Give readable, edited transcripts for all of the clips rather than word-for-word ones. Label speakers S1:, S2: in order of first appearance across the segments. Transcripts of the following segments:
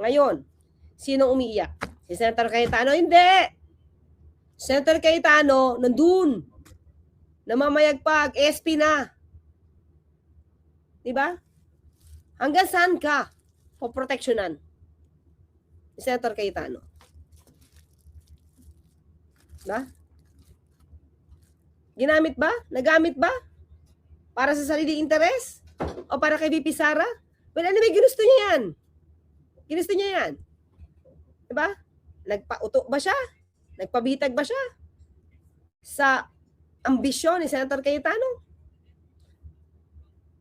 S1: Ngayon, sino umiiyak? Si Senator Cayetano? Hindi! Senator Cayetano, nandun. Namamayagpag, SP na. Diba? Hanggang saan ka poproteksyonan? Si Senator Cayetano. Diba? Ginamit ba? Nagamit ba? Para sa sarili interes? O para kay VP Sara? Well, anyway, ginusto niya yan. Ginusto niya yan. Diba? Nagpauto ba siya? Nagpabitag ba siya? Sa ambisyon ni Senator Cayetano?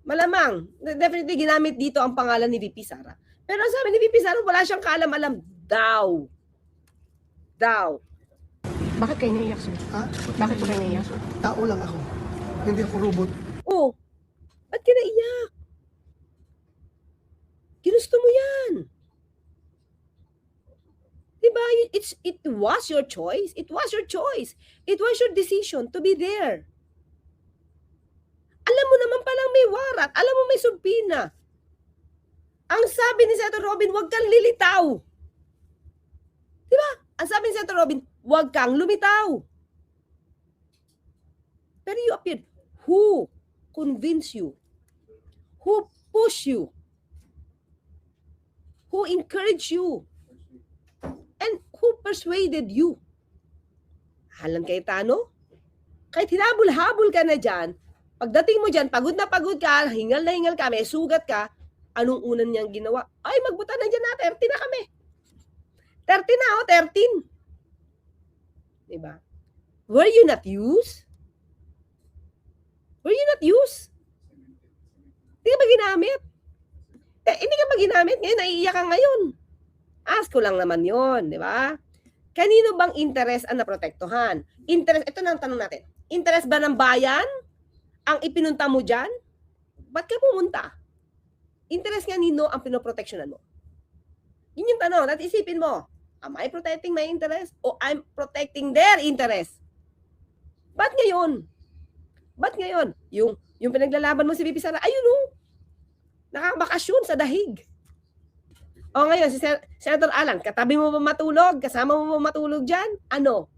S1: Malamang, definitely ginamit dito ang pangalan ni VP Sara. Pero sabi ni VP Sara, wala siyang kaalam-alam daw.
S2: Bakit kayo naiyak, sir?
S3: Ha?
S2: Bakit po kayo naiyak?
S3: Tao lang ako. Hindi ako robot.
S1: Oh, ba't ka naiyak? Ginusto mo yan. Diba? It was your choice. It was your choice. It was your decision to be there. Alam mo naman palang may warat. Alam mo may subpina. Ang sabi ni Senator Robin, huwag kang lilitaw. Diba? Ang sabi ni Senator Robin, huwag kang lumitaw. Pero you appeared. Who convinced you? Who pushed you? Who encouraged you? And who persuaded you? Alan Cayetano? Kahit hinabol-habol ka na dyan, pagdating mo dyan, pagod na hingal na hingal ka, may sugat ka, anong unan niyang ginawa? Ay, magbuta na dyan na, 30 na kami. 30 na, 13. Diba? Were you not used? Were you not used? Hindi ka ba ginamit? Hindi ka ba ginamit? Ngayon, naiiyak ka ngayon. Ask ko lang naman yon, di ba? Kanino bang interest ang naprotektuhan? Interest, ito na ang tanong natin. Interest ba ng bayan ang ipinunta mo dyan? Ba't ka pumunta? Interest nga nino ang pinoproteksyonan mo? Yun yung tanong. At isipin mo, am I protecting my interest o I'm protecting their interest? Ba't ngayon? Ba't ngayon? Yung pinaglalaban mo si VP Sara, ayun o, nakabakasyon sa dahig. O ngayon, si Senator Alan, katabi mo ba matulog? Kasama mo ba matulog dyan? Ano?